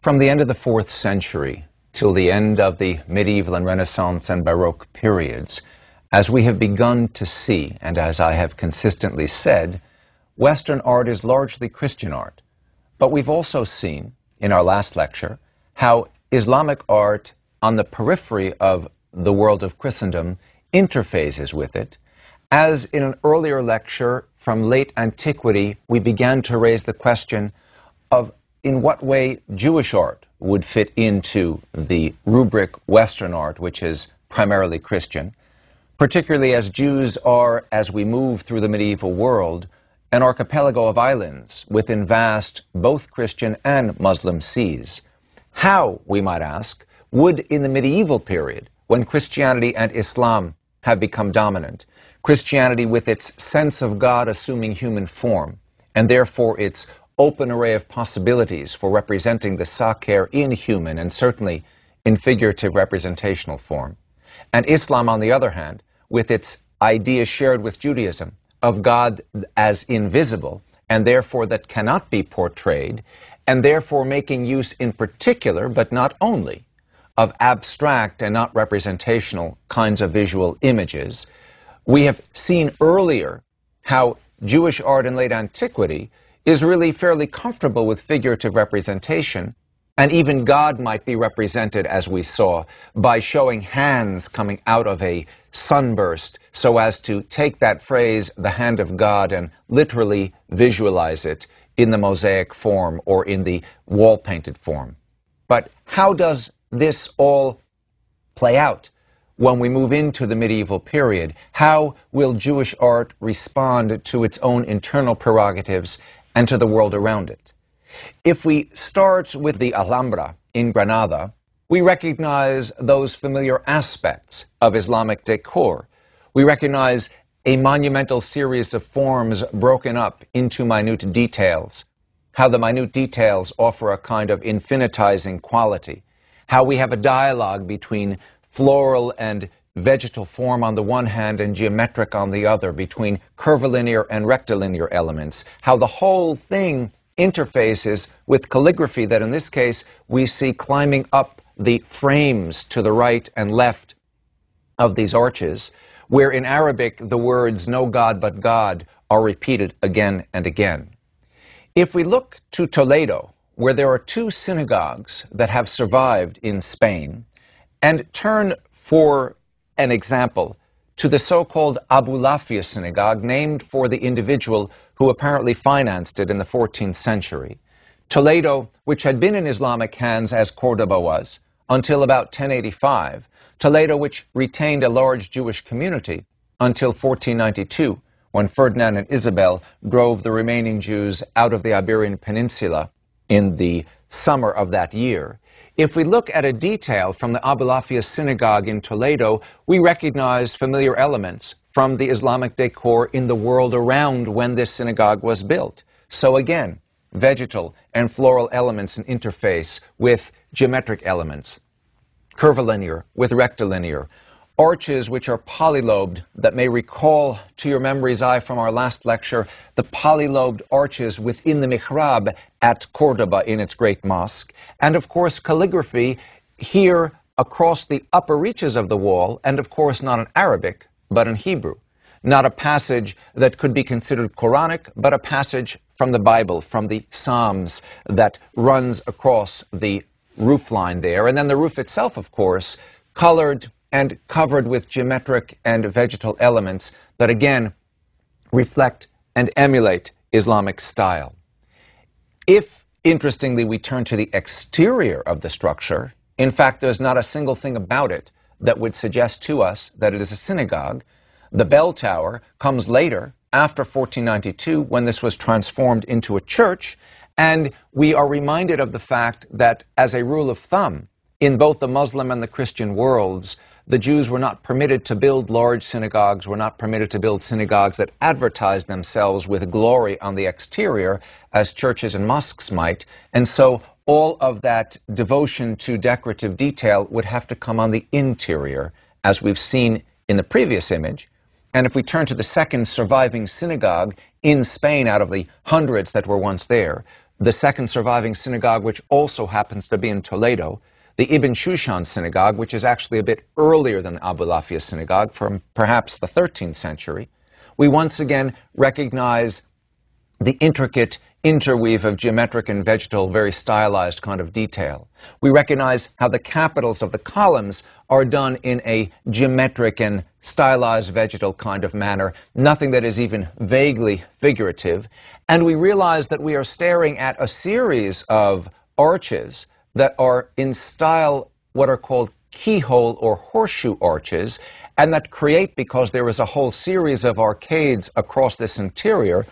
From the end of the 4th century till the end of the medieval and Renaissance and Baroque periods, as we have begun to see, and as I have consistently said, Western art is largely Christian art. But we've also seen, in our last lecture, how Islamic art on the periphery of the world of Christendom interfaces with it, as in an earlier lecture from late antiquity we began to raise the question of in what way Jewish art would fit into the rubric Western art, which is primarily Christian, particularly as Jews are, as we move through the medieval world, an archipelago of islands within vast both Christian and Muslim seas. How, we might ask, would in the medieval period, when Christianity and Islam have become dominant, Christianity with its sense of God assuming human form, and therefore its open array of possibilities for representing the Saker in human and certainly in figurative representational form, and Islam, on the other hand, with its idea shared with Judaism of God as invisible and therefore that cannot be portrayed, and therefore making use in particular, but not only, of abstract and not representational kinds of visual images. We have seen earlier how Jewish art in late antiquity is really fairly comfortable with figurative representation, and even God might be represented, as we saw, by showing hands coming out of a sunburst so as to take that phrase, the hand of God, and literally visualize it in the mosaic form or in the wall-painted form. But how does this all play out when we move into the medieval period? How will Jewish art respond to its own internal prerogatives and to the world around it? If we start with the Alhambra in Granada, we recognize those familiar aspects of Islamic decor. We recognize a monumental series of forms broken up into minute details, how the minute details offer a kind of infinitizing quality, how we have a dialogue between floral and vegetal form on the one hand and geometric on the other, between curvilinear and rectilinear elements, how the whole thing interfaces with calligraphy that in this case we see climbing up the frames to the right and left of these arches, where in Arabic the words "no God but God" are repeated again and again. If we look to Toledo, where there are 2 synagogues that have survived in Spain, and turn for an example to the so-called Abulafia synagogue, named for the individual who apparently financed it in the 14th century. Toledo, which had been in Islamic hands as Cordoba was, until about 1085. Toledo, which retained a large Jewish community until 1492, when Ferdinand and Isabel drove the remaining Jews out of the Iberian Peninsula in the summer of that year. If we look at a detail from the Abulafia synagogue in Toledo, we recognize familiar elements from the Islamic decor in the world around when this synagogue was built. So again, vegetal and floral elements in interface with geometric elements, curvilinear with rectilinear, arches which are polylobed that may recall to your memory's eye from our last lecture the polylobed arches within the mihrab at Cordoba in its great mosque, and of course calligraphy here across the upper reaches of the wall, and of course not in Arabic but in Hebrew. Not a passage that could be considered Quranic, but a passage from the Bible, from the Psalms, that runs across the roof line there, and then the roof itself, of course, colored and covered with geometric and vegetal elements that again reflect and emulate Islamic style. If, interestingly, we turn to the exterior of the structure, in fact, there's not a single thing about it that would suggest to us that it is a synagogue. The bell tower comes later, after 1492, when this was transformed into a church, and we are reminded of the fact that, as a rule of thumb, in both the Muslim and the Christian worlds, the Jews were not permitted to build large synagogues, were not permitted to build synagogues that advertised themselves with glory on the exterior, as churches and mosques might, and so all of that devotion to decorative detail would have to come on the interior, as we've seen in the previous image. And if we turn to the second surviving synagogue in Spain out of the hundreds that were once there, the second surviving synagogue, which also happens to be in Toledo, the Ibn Shushan synagogue, which is actually a bit earlier than the Abu Lafia synagogue, from perhaps the 13th century, we once again recognize the intricate interweave of geometric and vegetal, very stylized kind of detail. We recognize how the capitals of the columns are done in a geometric and stylized vegetal kind of manner, nothing that is even vaguely figurative. And we realize that we are staring at a series of arches that are in style what are called keyhole or horseshoe arches, and that create, because there is a whole series of arcades across this interior,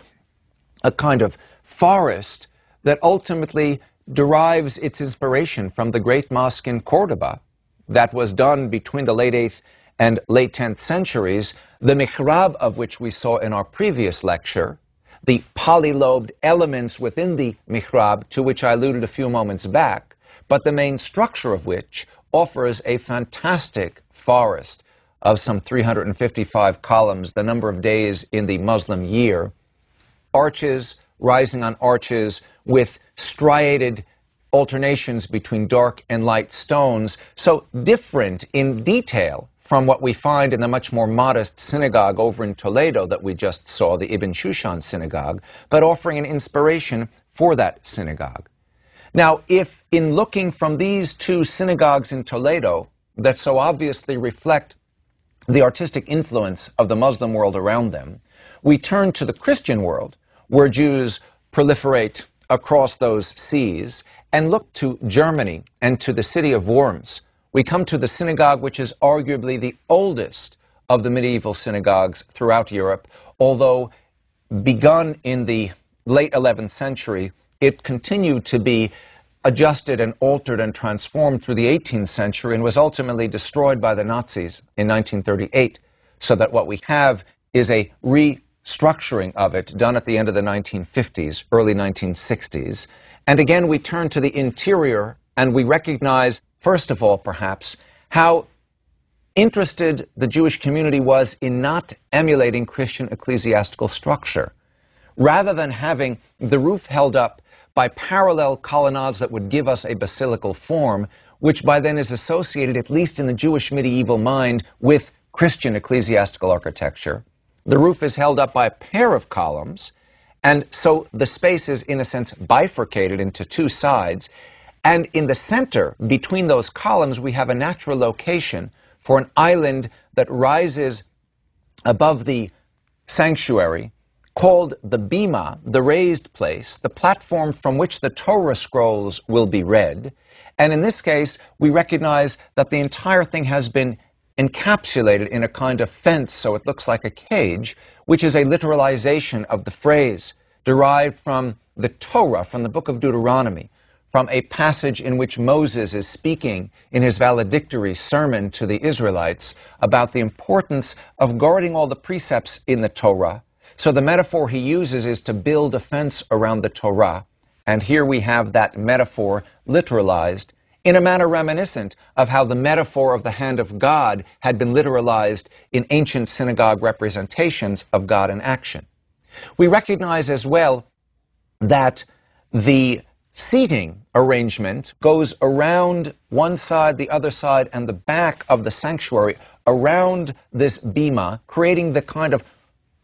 a kind of forest that ultimately derives its inspiration from the great mosque in Cordoba that was done between the late 8th and late 10th centuries, the mihrab of which we saw in our previous lecture, the polylobed elements within the mihrab to which I alluded a few moments back, but the main structure of which offers a fantastic forest of some 355 columns, the number of days in the Muslim year, arches rising on arches with striated alternations between dark and light stones, so different in detail from what we find in the much more modest synagogue over in Toledo that we just saw, the Ibn Shushan synagogue, but offering an inspiration for that synagogue. Now, if in looking from these two synagogues in Toledo that so obviously reflect the artistic influence of the Muslim world around them, we turn to the Christian world, where Jews proliferate across those seas, and look to Germany and to the city of Worms, we come to the synagogue which is arguably the oldest of the medieval synagogues throughout Europe. Although begun in the late 11th century, it continued to be adjusted and altered and transformed through the 18th century and was ultimately destroyed by the Nazis in 1938, so that what we have is a restructuring of it done at the end of the 1950s, early 1960s. And again, we turn to the interior and we recognize, first of all, perhaps, how interested the Jewish community was in not emulating Christian ecclesiastical structure. Rather than having the roof held up by parallel colonnades that would give us a basilical form, which by then is associated, at least in the Jewish medieval mind, with Christian ecclesiastical architecture, the roof is held up by a pair of columns, and so the space is, in a sense, bifurcated into two sides. And in the center, between those columns, we have a natural location for an island that rises above the sanctuary, called the Bima, the raised place, the platform from which the Torah scrolls will be read. And in this case, we recognize that the entire thing has been encapsulated in a kind of fence, so it looks like a cage, which is a literalization of the phrase derived from the Torah, from the book of Deuteronomy, from a passage in which Moses is speaking in his valedictory sermon to the Israelites about the importance of guarding all the precepts in the Torah. So the metaphor he uses is to build a fence around the Torah. And here we have that metaphor literalized in a manner reminiscent of how the metaphor of the hand of God had been literalized in ancient synagogue representations of God in action. We recognize as well that the seating arrangement goes around one side, the other side, and the back of the sanctuary around this bima, creating the kind of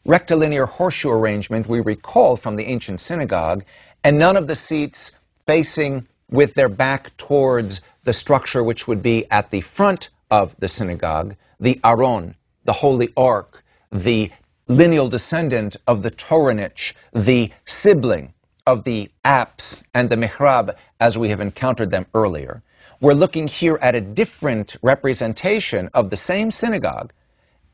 rectilinear horseshoe arrangement we recall from the ancient synagogue, and none of the seats facing with their back towards the structure which would be at the front of the synagogue, the Aron, the Holy Ark, the lineal descendant of the Torah niche, the sibling of the apse and the mihrab as we have encountered them earlier. We're looking here at a different representation of the same synagogue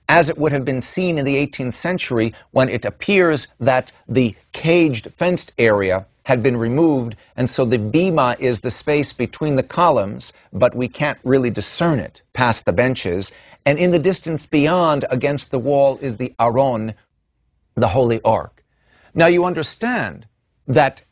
as it would have been seen in the 18th century, when it appears that the caged fenced area had been removed, and so the bima is the space between the columns, but we can't really discern it past the benches. And in the distance beyond, against the wall, is the Aron, the Holy Ark. Now you understand that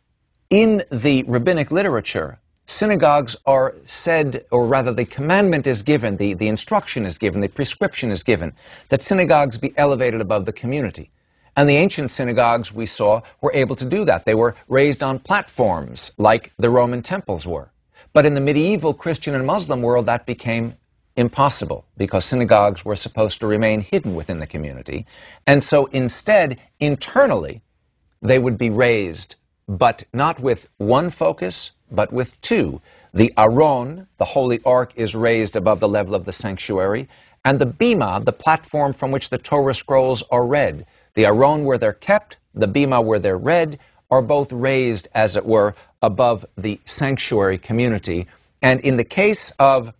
in the rabbinic literature, synagogues are said, or rather the commandment is given, the instruction is given, the prescription is given, that synagogues be elevated above the community. And the ancient synagogues we saw were able to do that. They were raised on platforms like the Roman temples were. But in the medieval Christian and Muslim world, that became impossible because synagogues were supposed to remain hidden within the community. And so instead, internally, they would be raised, but not with one focus, but with two. The Aron, the Holy Ark, is raised above the level of the sanctuary, and the Bima, the platform from which the Torah scrolls are read. The Aron, where they're kept, the Bima, where they're read, are both raised, as it were, above the sanctuary community. And in the case of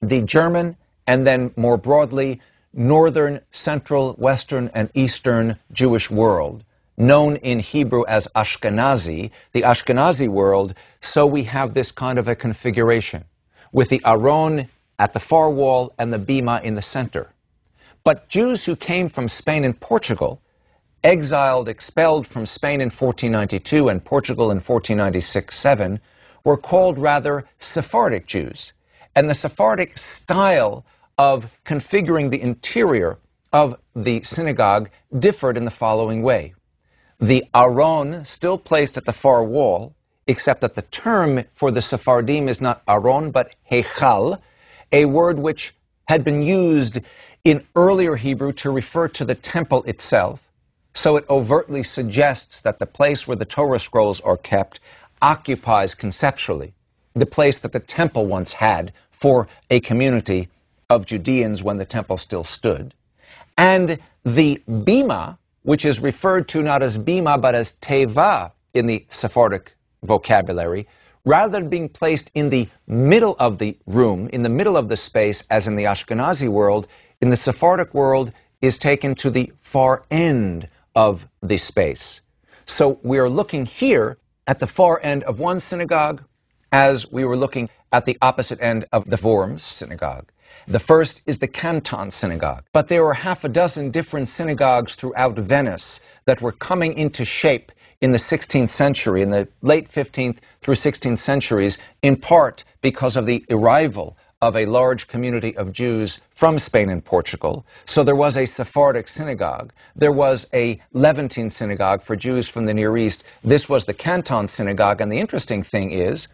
the German, and then more broadly, northern, central, western, and eastern Jewish world, known in Hebrew as Ashkenazi, the Ashkenazi world, so we have this kind of a configuration, with the Aron at the far wall and the Bima in the center. But Jews who came from Spain and Portugal, exiled, expelled from Spain in 1492 and Portugal in 1496-7, were called rather Sephardic Jews. And the Sephardic style of configuring the interior of the synagogue differed in the following way. The Aron, still placed at the far wall, except that the term for the Sephardim is not Aron, but Heichal, a word which had been used in earlier Hebrew to refer to the temple itself. So it overtly suggests that the place where the Torah scrolls are kept occupies conceptually the place that the temple once had for a community of Judeans when the temple still stood. And the Bima, which is referred to not as Bima but as Teva in the Sephardic vocabulary, rather than being placed in the middle of the room, in the middle of the space, as in the Ashkenazi world, in the Sephardic world is taken to the far end of the space. So we are looking here at the far end of one synagogue as we were looking at the opposite end of the Worms synagogue. The first is the Canton synagogue. But there were half a dozen different synagogues throughout Venice that were coming into shape in the 16th century, in the late 15th through 16th centuries, in part because of the arrival of a large community of Jews from Spain and Portugal. So there was a Sephardic synagogue. There was a Levantine synagogue for Jews from the Near East. This was the Canton synagogue. And the interesting thing is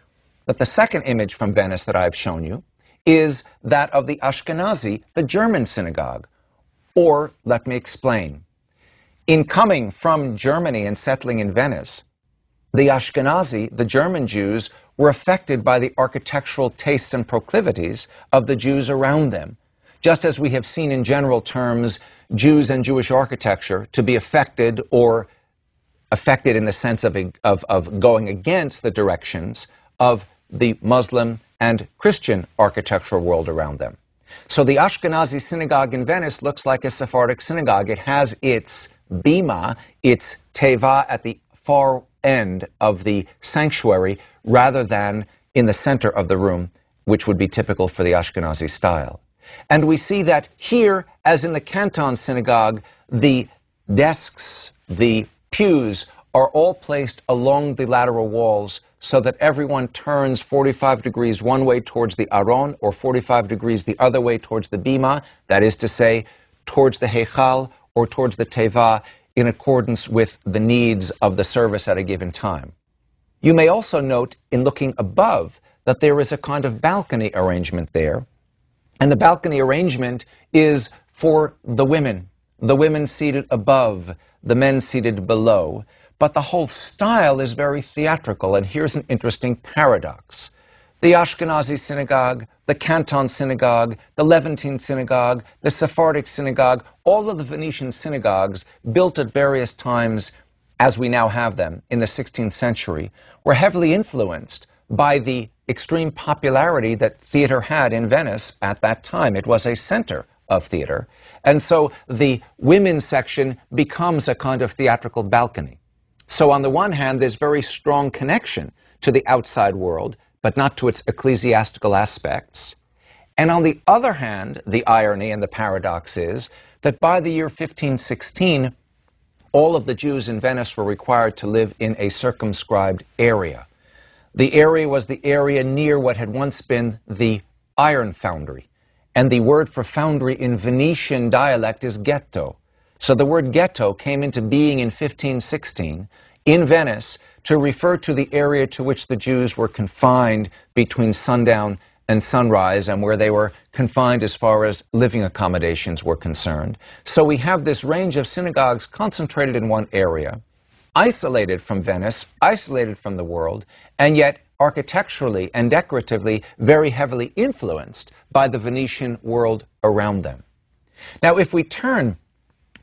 that the second image from Venice that I've shown you is that of the Ashkenazi, the German synagogue. Or, let me explain. In coming from Germany and settling in Venice, the Ashkenazi, the German Jews, were affected by the architectural tastes and proclivities of the Jews around them. Just as we have seen in general terms Jews and Jewish architecture to be affected, or affected in the sense of going against the directions of the Muslim and Christian architectural world around them. So the Ashkenazi synagogue in Venice looks like a Sephardic synagogue. It has its Bima, its Teva at the far end of the sanctuary rather than in the center of the room, which would be typical for the Ashkenazi style. And we see that here, as in the Canton synagogue, the desks, the pews, are all placed along the lateral walls so that everyone turns 45 degrees one way towards the Aron or 45 degrees the other way towards the Bima, that is to say, towards the Heichal or towards the Teva, in accordance with the needs of the service at a given time. You may also note, in looking above, that there is a kind of balcony arrangement there, and the balcony arrangement is for the women seated above, the men seated below. But the whole style is very theatrical, and here's an interesting paradox. The Ashkenazi synagogue, the Canton synagogue, the Levantine synagogue, the Sephardic synagogue, all of the Venetian synagogues built at various times, as we now have them in the 16th century, were heavily influenced by the extreme popularity that theater had in Venice at that time. It was a center of theater. And so the women's section becomes a kind of theatrical balcony. So on the one hand, there's very strong connection to the outside world, but not to its ecclesiastical aspects. And on the other hand, the irony and the paradox is that by the year 1516, all of the Jews in Venice were required to live in a circumscribed area. The area was the area near what had once been the iron foundry. And the word for foundry in Venetian dialect is ghetto. So the word ghetto came into being in 1516 in Venice to refer to the area to which the Jews were confined between sundown and sunrise, and where they were confined as far as living accommodations were concerned. So we have this range of synagogues concentrated in one area, isolated from Venice, isolated from the world, and yet architecturally and decoratively very heavily influenced by the Venetian world around them. Now, if we turn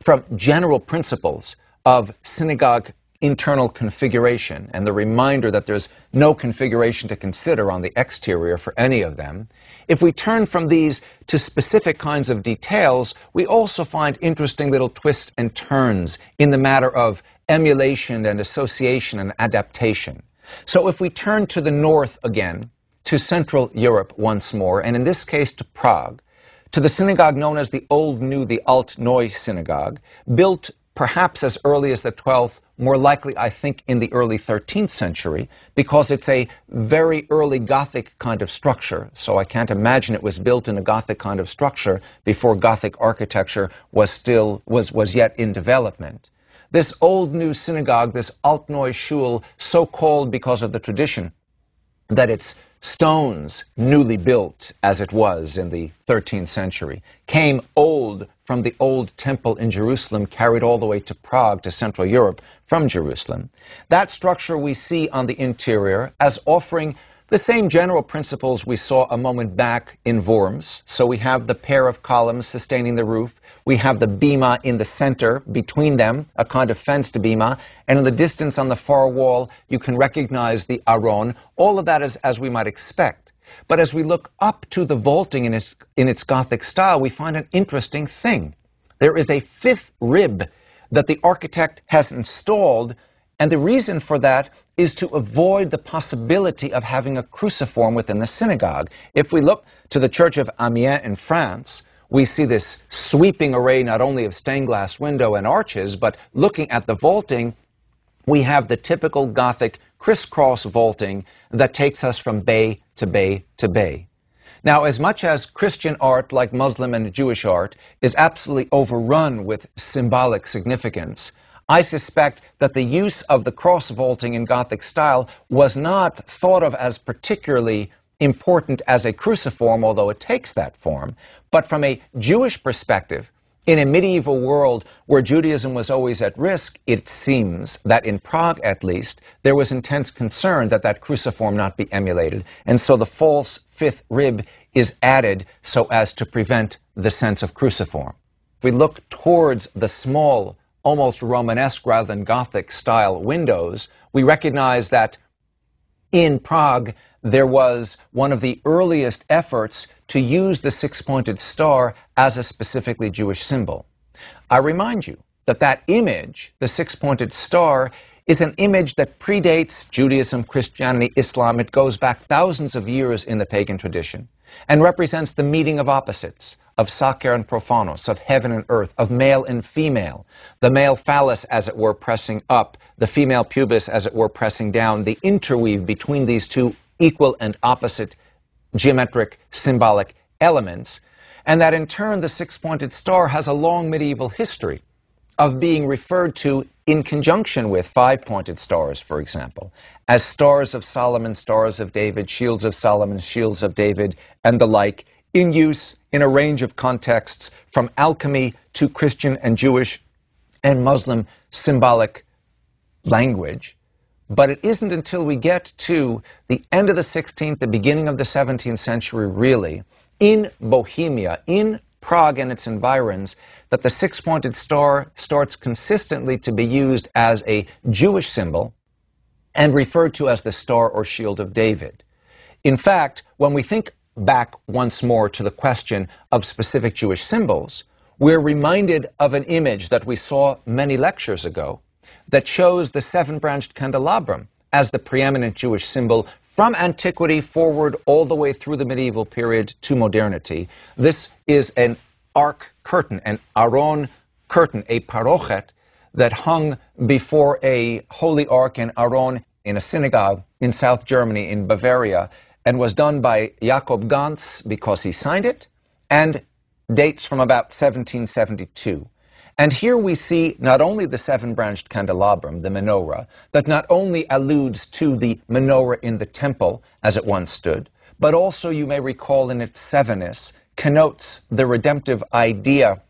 from general principles of synagogue internal configuration and the reminder that there's no configuration to consider on the exterior for any of them, if we turn from these to specific kinds of details, we also find interesting little twists and turns in the matter of emulation and association and adaptation. So if we turn to the north again, to Central Europe once more, and in this case to Prague, to the synagogue known as the Old New, the Alt Neu synagogue, built perhaps as early as the 12th, more likely, I think, in the early 13th century, because it's a very early Gothic kind of structure. So I can't imagine it was built in a Gothic kind of structure before Gothic architecture was yet in development. This Old New synagogue, this Alt Neu Shul, so called because of the tradition that its stones, newly built as it was in the 13th century, came old from the old temple in Jerusalem, carried all the way to Prague, to Central Europe from Jerusalem. That structure we see on the interior as offering the same general principles we saw a moment back in Worms. So we have the pair of columns sustaining the roof. We have the bima in the center, between them, a kind of fenced bima. And in the distance on the far wall, you can recognize the aron. All of that is as we might expect. But as we look up to the vaulting in its Gothic style, we find an interesting thing. There is a fifth rib that the architect has installed, and the reason for that is to avoid the possibility of having a cruciform within the synagogue. If we look to the Church of Amiens in France, we see this sweeping array not only of stained glass window and arches, but looking at the vaulting, we have the typical Gothic crisscross vaulting that takes us from bay to bay to bay. Now, as much as Christian art, like Muslim and Jewish art, is absolutely overrun with symbolic significance, I suspect that the use of the cross vaulting in Gothic style was not thought of as particularly important as a cruciform, although it takes that form. But from a Jewish perspective, in a medieval world where Judaism was always at risk, it seems that in Prague, at least, there was intense concern that that cruciform not be emulated. And so the false fifth rib is added so as to prevent the sense of cruciform. If we look towards the small, almost Romanesque rather than Gothic style windows, we recognize that in Prague there was one of the earliest efforts to use the six-pointed star as a specifically Jewish symbol. I remind you that that image, the six-pointed star, is an image that predates Judaism, Christianity, Islam. It goes back thousands of years in the pagan tradition and represents the meeting of opposites, of sacer and profanos, of heaven and earth, of male and female, the male phallus, as it were, pressing up, the female pubis, as it were, pressing down, the interweave between these two equal and opposite geometric symbolic elements, and that in turn the six-pointed star has a long medieval history of being referred to in conjunction with five-pointed stars, for example, as stars of Solomon, stars of David, shields of Solomon, shields of David, and the like, in use in a range of contexts from alchemy to Christian and Jewish and Muslim symbolic language. But it isn't until we get to the end of the 16th, the beginning of the 17th century, really, in Bohemia, in Prague and its environs, that the six-pointed star starts consistently to be used as a Jewish symbol and referred to as the Star or Shield of David. In fact, when we think back once more to the question of specific Jewish symbols, we're reminded of an image that we saw many lectures ago that shows the seven-branched candelabrum as the preeminent Jewish symbol from antiquity forward all the way through the medieval period to modernity. This is an ark curtain, an aron curtain, a parochet, that hung before a holy ark and aron in a synagogue in South Germany, in Bavaria, and was done by Jakob Ganz because he signed it, and dates from about 1772. And here we see not only the seven-branched candelabrum, the menorah, that not only alludes to the menorah in the temple as it once stood, but also, you may recall, in its sevenness, connotes the redemptive idea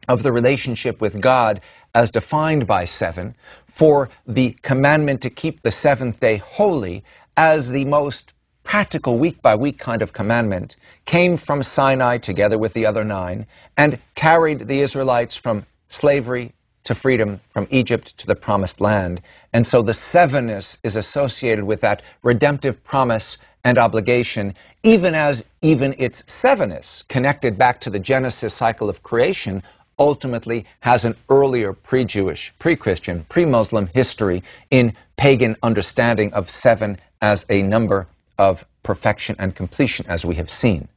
of the relationship with God as defined by seven, for the commandment to keep the seventh day holy as the most practical week-by-week kind of commandment, came from Sinai together with the other nine and carried the Israelites from slavery to freedom, from Egypt to the promised land. And so the sevenness is associated with that redemptive promise and obligation, even as even its sevenness, connected back to the Genesis cycle of creation, ultimately has an earlier pre-Jewish, pre-Christian, pre-Muslim history in pagan understanding of seven as a number of perfection and completion, as we have seen.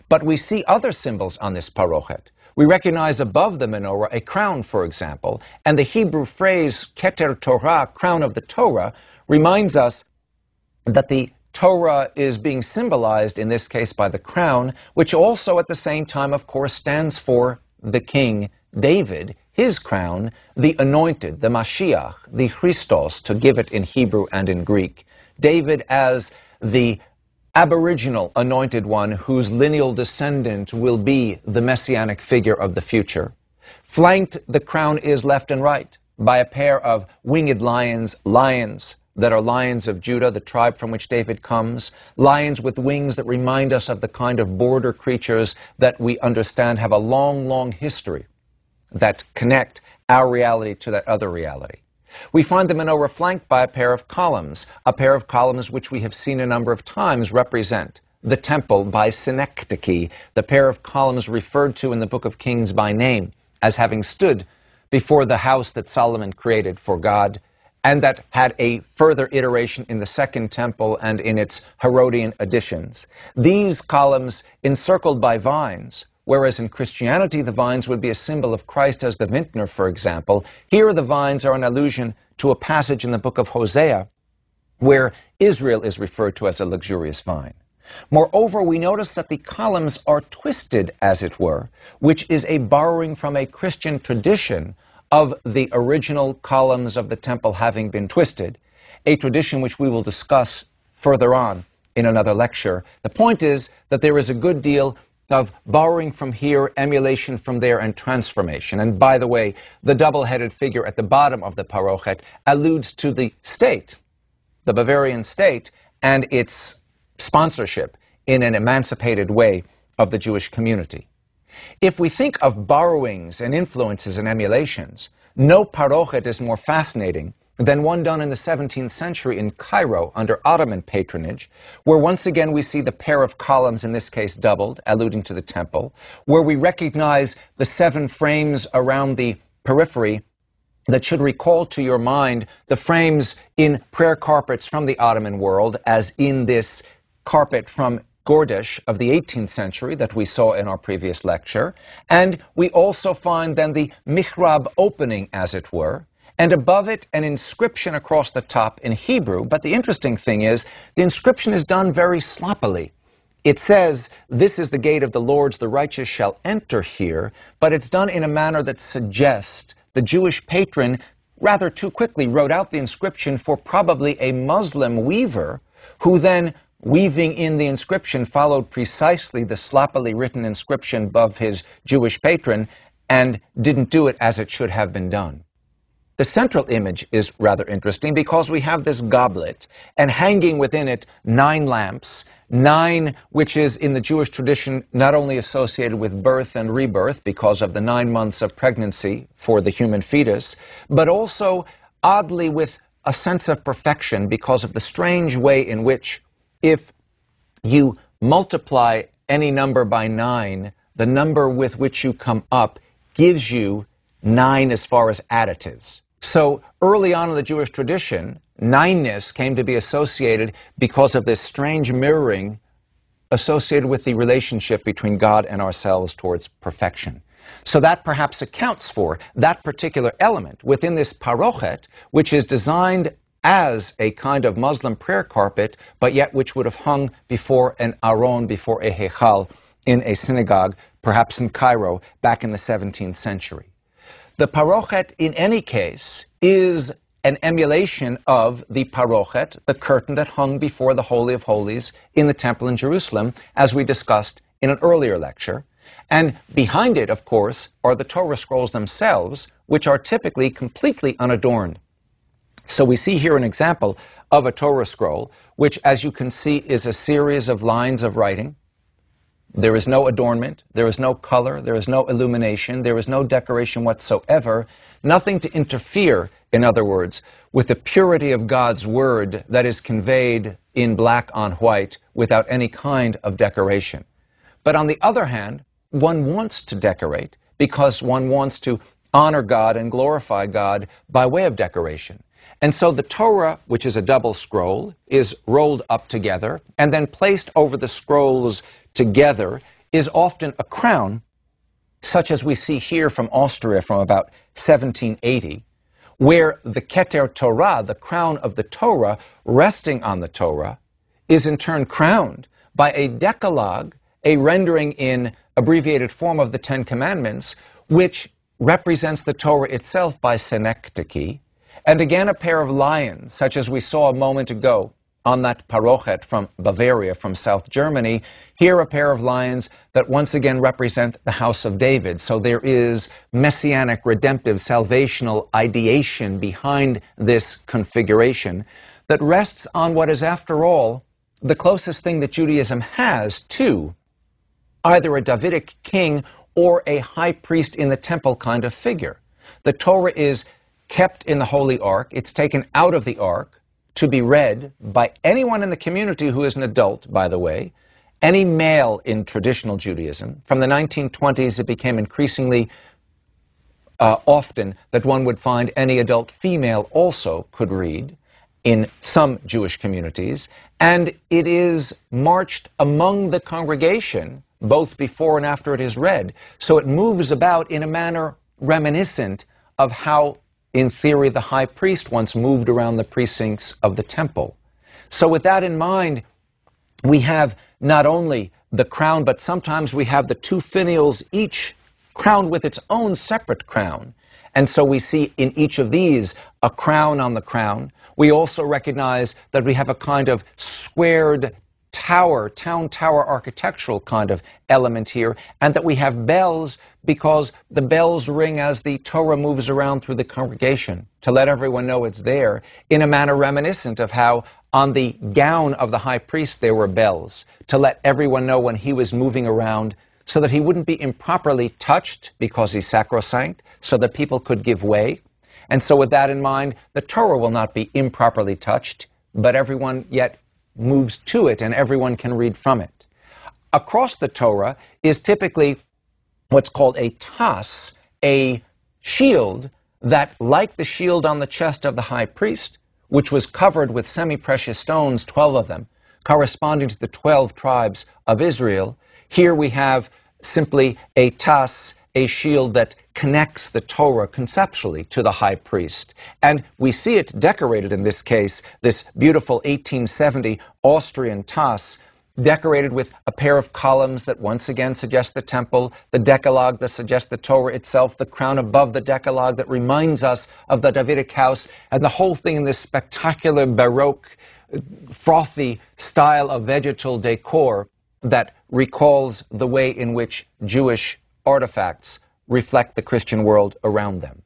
But we see other symbols on this parochet. We recognize above the menorah a crown, for example, and the Hebrew phrase Keter Torah, crown of the Torah, reminds us that the Torah is being symbolized in this case by the crown, which also at the same time, of course, stands for the King David, his crown, the anointed, the Mashiach, the Christos, to give it in Hebrew and in Greek. David as the aboriginal anointed one whose lineal descendant will be the messianic figure of the future. Flanked, the crown is left and right by a pair of winged lions that are lions of Judah, the tribe from which David comes, lions with wings that remind us of the kind of border creatures that we understand have a long, long history that connect our reality to that other reality. We find the menorah flanked by a pair of columns which we have seen a number of times represent the temple by synecdoche, the pair of columns referred to in the book of Kings by name as having stood before the house that Solomon created for God, and that had a further iteration in the Second Temple and in its Herodian additions. These columns encircled by vines, whereas in Christianity the vines would be a symbol of Christ as the vintner, for example. Here the vines are an allusion to a passage in the book of Hosea where Israel is referred to as a luxurious vine. Moreover, we notice that the columns are twisted, as it were, which is a borrowing from a Christian tradition of the original columns of the temple having been twisted, a tradition which we will discuss further on in another lecture. The point is that there is a good deal of borrowing from here, emulation from there, and transformation. And by the way, the double-headed figure at the bottom of the parochet alludes to the state, the Bavarian state, and its sponsorship in an emancipated way of the Jewish community. If we think of borrowings and influences and emulations, no parochet is more fascinating than one done in the 17th century in Cairo under Ottoman patronage, where once again we see the pair of columns, in this case doubled, alluding to the temple, where we recognize the seven frames around the periphery that should recall to your mind the frames in prayer carpets from the Ottoman world, as in this carpet from Gordish of the 18th century that we saw in our previous lecture. And we also find then the mihrab opening, as it were, and above it an inscription across the top in Hebrew. But the interesting thing is the inscription is done very sloppily. It says, "This is the gate of the Lords, the righteous shall enter here," but it's done in a manner that suggests the Jewish patron rather too quickly wrote out the inscription for probably a Muslim weaver, who then, weaving in the inscription, followed precisely the sloppily written inscription above his Jewish patron and didn't do it as it should have been done. The central image is rather interesting because we have this goblet, and hanging within it 9 lamps, 9 which is in the Jewish tradition not only associated with birth and rebirth because of the 9 months of pregnancy for the human fetus, but also oddly with a sense of perfection because of the strange way in which, if you multiply any number by 9, the number with which you come up gives you 9 as far as additives. So early on in the Jewish tradition, 9ness came to be associated because of this strange mirroring associated with the relationship between God and ourselves towards perfection. So that perhaps accounts for that particular element within this parochet, which is designed as a kind of Muslim prayer carpet, but yet which would have hung before an aron, before a heichal in a synagogue, perhaps in Cairo, back in the 17th century. The parochet, in any case, is an emulation of the parochet, the curtain that hung before the Holy of Holies in the temple in Jerusalem, as we discussed in an earlier lecture. And behind it, of course, are the Torah scrolls themselves, which are typically completely unadorned. So we see here an example of a Torah scroll, which, as you can see, is a series of lines of writing. There is no adornment, there is no color, there is no illumination, there is no decoration whatsoever, nothing to interfere, in other words, with the purity of God's word that is conveyed in black on white without any kind of decoration. But on the other hand, one wants to decorate because one wants to honor God and glorify God by way of decoration. And so the Torah, which is a double scroll, is rolled up together, and then placed over the scrolls together is often a crown, such as we see here from Austria from about 1780, where the Keter Torah, the crown of the Torah, resting on the Torah, is in turn crowned by a decalogue, a rendering in abbreviated form of the Ten Commandments, which represents the Torah itself by synecdoche, and again a pair of lions, such as we saw a moment ago on that parochet from Bavaria, from South Germany. Here a pair of lions that once again represent the house of David. So there is messianic, redemptive, salvational ideation behind this configuration that rests on what is, after all, the closest thing that Judaism has to either a Davidic king or a high priest in the temple kind of figure. The Torah is kept in the Holy Ark. It's taken out of the Ark to be read by anyone in the community who is an adult, by the way, any male in traditional Judaism. From the 1920s, it became increasingly often that one would find any adult female also could read in some Jewish communities, and it is marched among the congregation both before and after it is read. So it moves about in a manner reminiscent of how, in theory, the high priest once moved around the precincts of the temple. So with that in mind, we have not only the crown, but sometimes we have the two finials, each crowned with its own separate crown. And so we see in each of these a crown on the crown. We also recognize that we have a kind of squared tower, town tower architectural kind of element here, and that we have bells because the bells ring as the Torah moves around through the congregation to let everyone know it's there, in a manner reminiscent of how on the gown of the high priest there were bells to let everyone know when he was moving around, so that he wouldn't be improperly touched because he's sacrosanct, so that people could give way. And so with that in mind, the Torah will not be improperly touched, but everyone yet moves to it and everyone can read from it. Across the Torah is typically what's called a tas, a shield that, like the shield on the chest of the high priest, which was covered with semi-precious stones, 12 of them, corresponding to the 12 tribes of Israel, here we have simply a tas, a shield that connects the Torah conceptually to the high priest. And we see it decorated in this case, this beautiful 1870 Austrian tas, decorated with a pair of columns that once again suggest the temple, the Decalogue that suggests the Torah itself, the crown above the Decalogue that reminds us of the Davidic house, and the whole thing in this spectacular Baroque, frothy style of vegetal decor that recalls the way in which Jewish artifacts reflect the Christian world around them.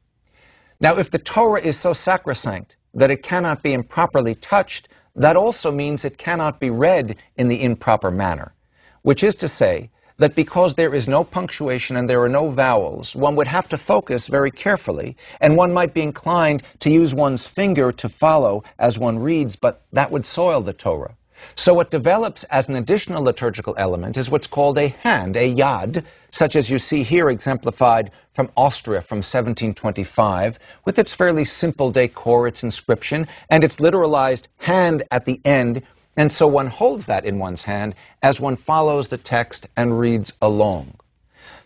Now, if the Torah is so sacrosanct that it cannot be improperly touched, that also means it cannot be read in the improper manner, which is to say that because there is no punctuation and there are no vowels, one would have to focus very carefully, and one might be inclined to use one's finger to follow as one reads, but that would soil the Torah. So what develops as an additional liturgical element is what's called a hand, a yad, such as you see here exemplified from Austria from 1725, with its fairly simple decor, its inscription, and its literalized hand at the end, and so one holds that in one's hand as one follows the text and reads along.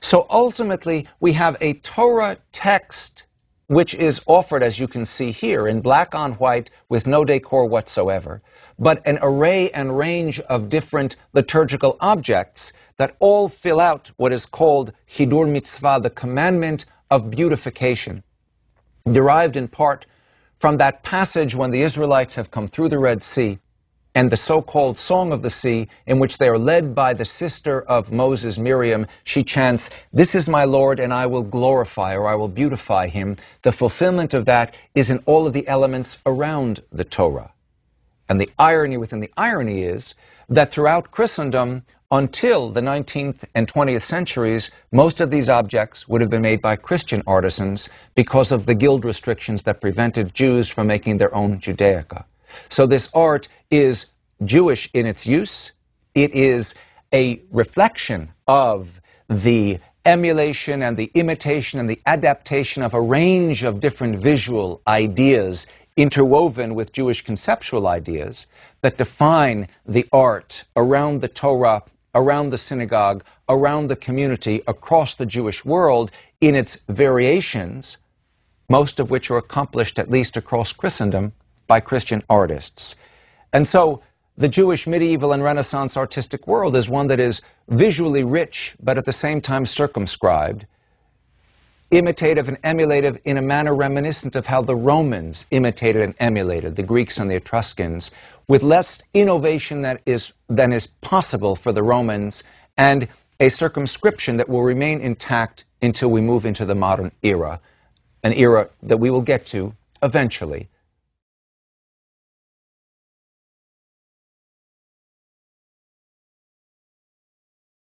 So ultimately, we have a Torah text which is offered, as you can see here, in black on white with no decor whatsoever, but an array and range of different liturgical objects that all fill out what is called Hidur Mitzvah, the commandment of beautification, derived in part from that passage when the Israelites have come through the Red Sea and the so-called Song of the Sea, in which they are led by the sister of Moses, Miriam. She chants, "This is my Lord, and I will glorify, or I will beautify him." The fulfillment of that is in all of the elements around the Torah. And the irony within the irony is that throughout Christendom, until the 19th and 20th centuries, most of these objects would have been made by Christian artisans because of the guild restrictions that prevented Jews from making their own Judaica. So this art is Jewish in its use. It is a reflection of the emulation and the imitation and the adaptation of a range of different visual ideas interwoven with Jewish conceptual ideas that define the art around the Torah, around the synagogue, around the community, across the Jewish world in its variations, most of which are accomplished, at least across Christendom, by Christian artists. And so the Jewish medieval and Renaissance artistic world is one that is visually rich, but at the same time circumscribed, imitative and emulative in a manner reminiscent of how the Romans imitated and emulated the Greeks and the Etruscans, with less innovation than is possible for the Romans, and a circumscription that will remain intact until we move into the modern era, an era that we will get to eventually.